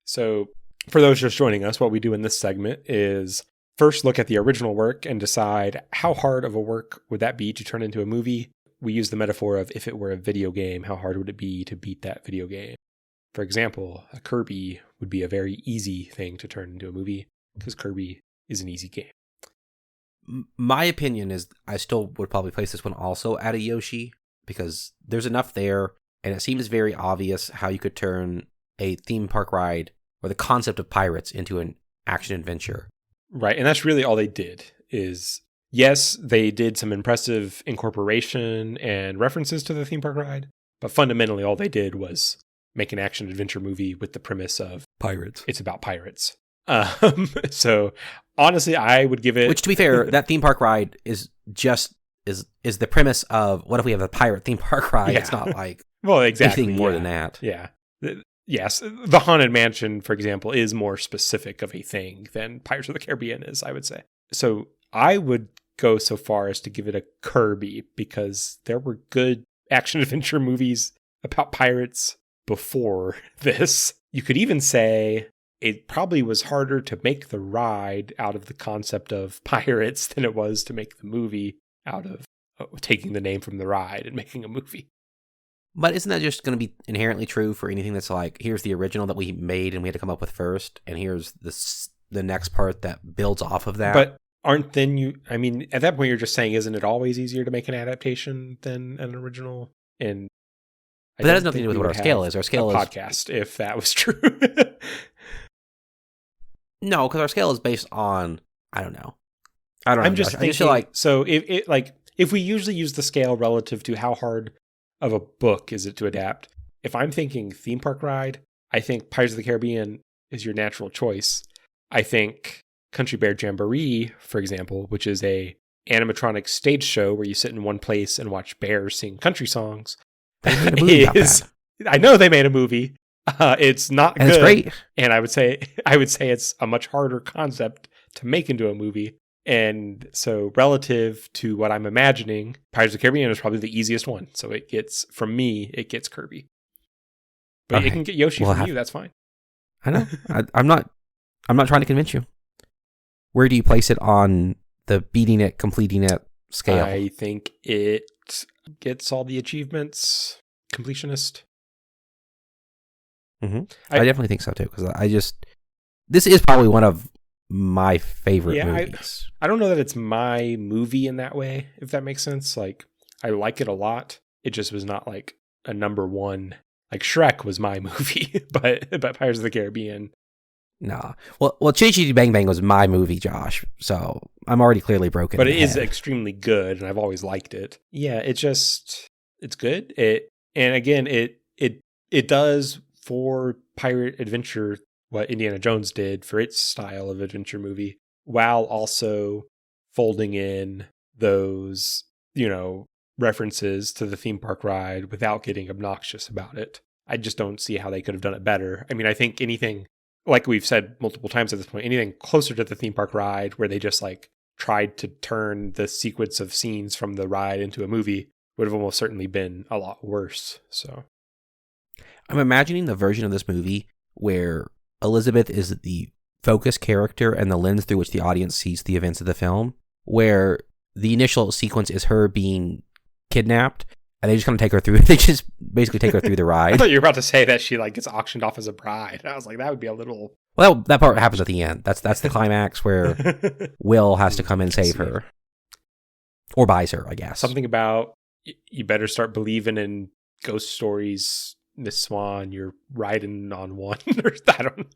So, for those just joining us, what we do in this segment is first look at the original work and decide how hard of a work would that be to turn into a movie. We use the metaphor of if it were a video game, how hard would it be to beat that video game? For example, a Kirby would be a very easy thing to turn into a movie because Kirby is an easy game. My opinion is I still would probably place this one also at a Yoshi because there's enough there, and it seems very obvious how you could turn a theme park ride or the concept of pirates into an action adventure. Right, and that's really all they did is, yes, they did some impressive incorporation and references to the theme park ride, but fundamentally all they did was make an action adventure movie with the premise of Pirates. It's about pirates. So honestly, I would give it. Which, to be fair, that theme park ride is just is the premise of what if we have a pirate theme park ride? Yeah. It's not like well, exactly anything more than that. Yeah. Yes, the Haunted Mansion, for example, is more specific of a thing than Pirates of the Caribbean is, I would say. So I would go so far as to give it a Kirby because there were good action adventure movies about pirates before this. You could even say it probably was harder to make the ride out of the concept of pirates than it was to make the movie out of taking the name from the ride and making a movie. But isn't that just going to be inherently true for anything that's like, here's the original that we made and we had to come up with first, and here's the next part that builds off of that? But at that point you're just saying, isn't it always easier to make an adaptation than an original? And but that has nothing to do with what our scale is. Our scale is podcast, if that was true. No, because our scale is based on, I don't know. I'm just thinking, I just feel like, so if we usually use the scale relative to how hard of a book is it to adapt, if I'm thinking theme park ride, I think Pirates of the Caribbean is your natural choice. I think Country Bear Jamboree, for example, which is a animatronic stage show where you sit in one place and watch bears sing country songs. They made a movie about that. I know they made a movie. It's not and good. It's great. And I would say it's a much harder concept to make into a movie. And so relative to what I'm imagining, Pirates of the Caribbean is probably the easiest one. So it gets Kirby. But Okay. it can get Yoshi from you. That's fine. I know. I'm not trying to convince you. Where do you place it on the beating it, completing it scale? I think it gets all the achievements. Completionist. Mm-hmm. I definitely think so too, because this is probably one of my favorite movies. I don't know that it's my movie in that way, if that makes sense. Like, I like it a lot. It just was not like a number one. Like Shrek was my movie, but Pirates of the Caribbean. Nah. Well, Chitty Chitty Bang Bang was my movie, Josh. So I'm already clearly broken. But it is extremely good, and I've always liked it. Yeah, it's good. It does for pirate adventure what Indiana Jones did for its style of adventure movie, while also folding in those, references to the theme park ride without getting obnoxious about it. I just don't see how they could have done it better. I mean, I think anything, like we've said multiple times at this point, anything closer to the theme park ride where they just like tried to turn the sequence of scenes from the ride into a movie would have almost certainly been a lot worse. So I'm imagining the version of this movie where Elizabeth is the focus character and the lens through which the audience sees the events of the film, where the initial sequence is her being kidnapped, and they just kind of take her through. They just basically take her through the ride. I thought you were about to say that she like gets auctioned off as a bride. I was like, that would be a little. Well, that part happens at the end. That's the climax where Will has to come and save her, or buys her, I guess. Something about you better start believing in ghost stories, Miss Swan. You're riding on one, or I don't.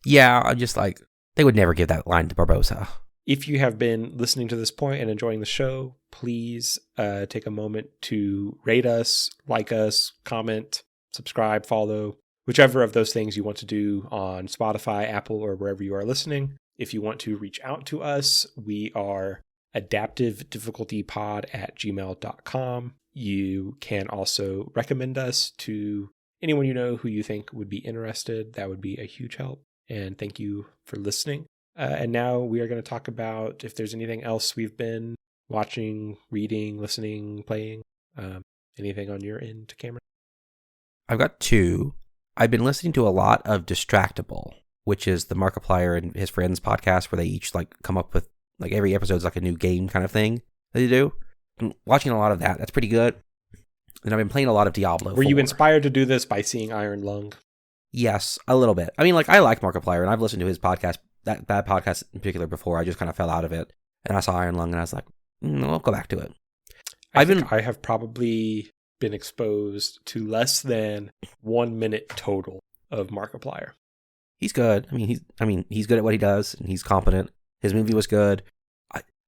Yeah, I'm just like, they would never give that line to Barbossa. If you have been listening to this point and enjoying the show, please take a moment to rate us, like us, comment, subscribe, follow, whichever of those things you want to do on Spotify, Apple, or wherever you are listening. If you want to reach out to us, we are adaptivedifficultypod@gmail.com. You can also recommend us to anyone you know who you think would be interested. That would be a huge help. And thank you for listening. And now we are going to talk about if there's anything else we've been watching, reading, listening, playing. Anything on your end, Cameron? I've got two. I've been listening to a lot of Distractable, which is the Markiplier and his friends podcast where they each like come up with like every episode's like a new game kind of thing that they do. I'm watching a lot of that. That's pretty good. And I've been playing a lot of Diablo 4. Were you inspired to do this by seeing Iron Lung? Yes, a little bit. I mean, like, I like Markiplier, and I've listened to his podcast, that podcast in particular, before. I just kind of fell out of it. And I saw Iron Lung, and I was like, I'll go back to it. I have probably been exposed to less than 1 minute total of Markiplier. He's good. He's good at what he does, and he's competent. His movie was good.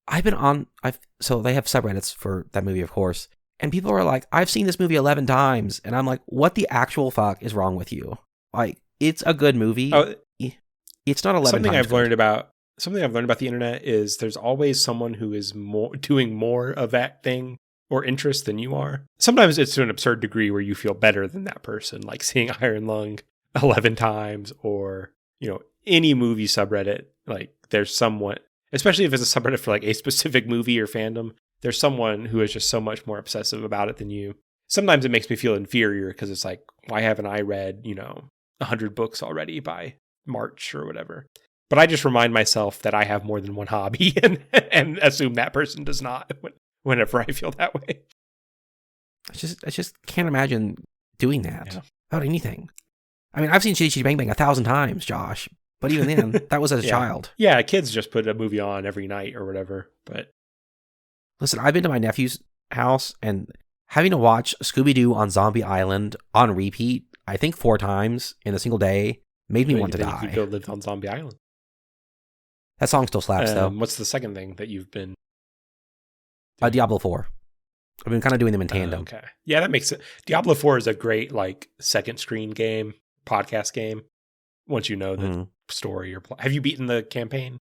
So they have subreddits for that movie, of course, and people are like, I've seen this movie 11 times, and I'm like, what the actual fuck is wrong with you? Like, it's a good movie. Oh, it's not 11 something times I've learned about the internet is there's always someone who is doing more of that thing or interest than you are. Sometimes it's to an absurd degree where you feel better than that person, like seeing Iron Lung 11 times, or, any movie subreddit. Like, there's someone, especially if it's a subreddit for like a specific movie or fandom, there's someone who is just so much more obsessive about it than you. Sometimes it makes me feel inferior because it's like, why haven't I read, 100 books already by March or whatever? But I just remind myself that I have more than one hobby and assume that person does not whenever I feel that way. I just can't imagine doing that about anything. I mean, I've seen Chitty Chitty Bang Bang 1,000 times, Josh. But even then, that was as a child. Yeah, kids just put a movie on every night or whatever. But listen, I've been to my nephew's house, and having to watch Scooby-Doo on Zombie Island on repeat, I think 4 times in a single day, made me want to die. You could go live on Zombie Island. That song still slaps, though. What's the second thing that you've been Diablo 4. I've been kind of doing them in tandem. Okay. Yeah, that makes sense. Diablo 4 is a great, like, second screen game, podcast game, once you know the story or plot. Have you beaten the campaign?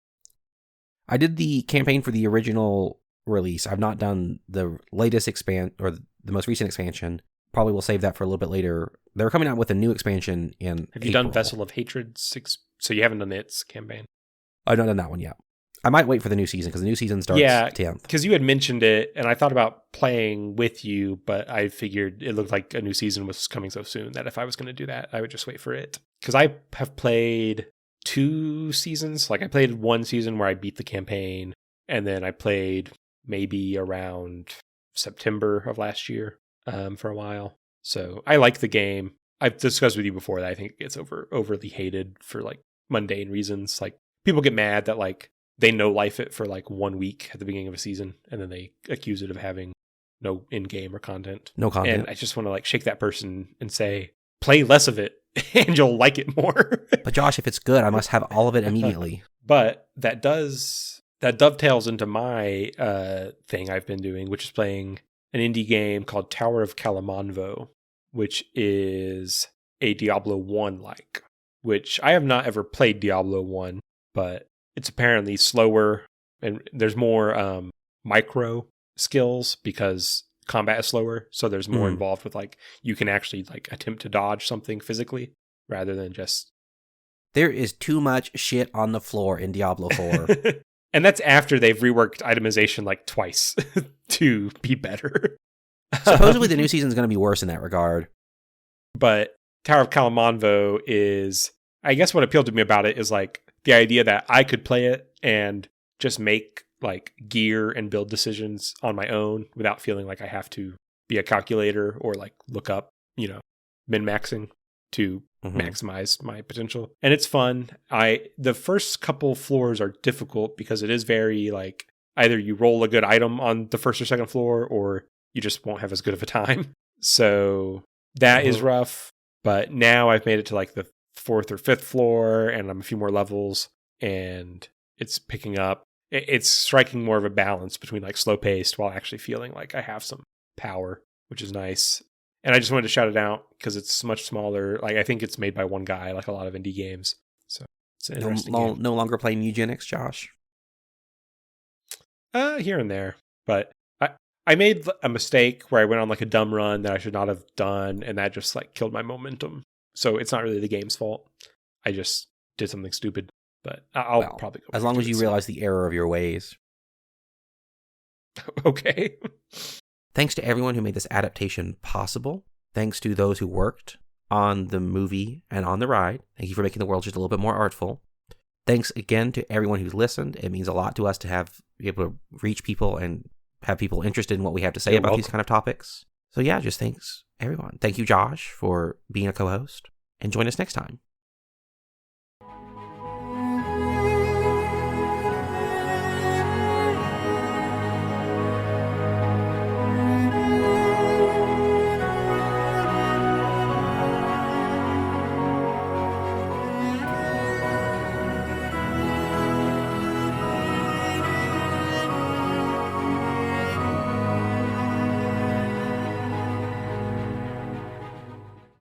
I did the campaign for the original release. I've not done the latest or the most recent expansion. Probably will save that for a little bit later. They're coming out with a new expansion in Have you done Vessel of Hatred 6? So you haven't done its campaign? I've not done that one yet. I might wait for the new season because the new season starts 10th. Because you had mentioned it, and I thought about playing with you, but I figured it looked like a new season was coming so soon that if I was going to do that, I would just wait for it. Because I have played 2 seasons. Like, I played 1 season where I beat the campaign, and then I played maybe around September of last year for a while. So I like the game. I've discussed with you before that I think it's overly hated for, like, mundane reasons. Like, people get mad that, like, they no life it for like 1 week at the beginning of a season, and then they accuse it of having no in-game or content. No content. And I just want to like shake that person and say, play less of it and you'll like it more. But Josh, if it's good, I must have all of it immediately. But that dovetails into my thing I've been doing, which is playing an indie game called Tower of Kalamanvo, which is a Diablo 1 like, which I have not ever played Diablo 1, but it's apparently slower, and there's more micro skills because combat is slower. So there's more involved with, like, you can actually like attempt to dodge something physically rather than just. There is too much shit on the floor in Diablo 4. And that's after they've reworked itemization like twice to be better. Supposedly the new season is going to be worse in that regard. But Tower of Kalamanvo is, I guess what appealed to me about it is like the idea that I could play it and just make like gear and build decisions on my own without feeling like I have to be a calculator or like look up, min-maxing to maximize my potential. And it's fun. The first couple floors are difficult because it is very like either you roll a good item on the first or second floor or you just won't have as good of a time. So that is rough. But now I've made it to like the 4th or 5th floor and I'm a few more levels and it's picking up. It's striking more of a balance between like slow paced while actually feeling like I have some power, which is nice. And I just wanted to shout it out because it's much smaller. Like I think it's made by one guy, like a lot of indie games. So it's an interesting game. No longer playing eugenics, Josh? Here and there. But I made a mistake where I went on like a dumb run that I should not have done, and that just like killed my momentum. So it's not really the game's fault. I just did something stupid, but I'll probably go. As long as you realize the error of your ways. Okay. Thanks to everyone who made this adaptation possible. Thanks to those who worked on the movie and on the ride. Thank you for making the world just a little bit more artful. Thanks again to everyone who's listened. It means a lot to us to be able to reach people and have people interested in what we have to say about these kind of topics. So yeah, just thanks everyone. Thank you, Josh, for being a co-host, and join us next time.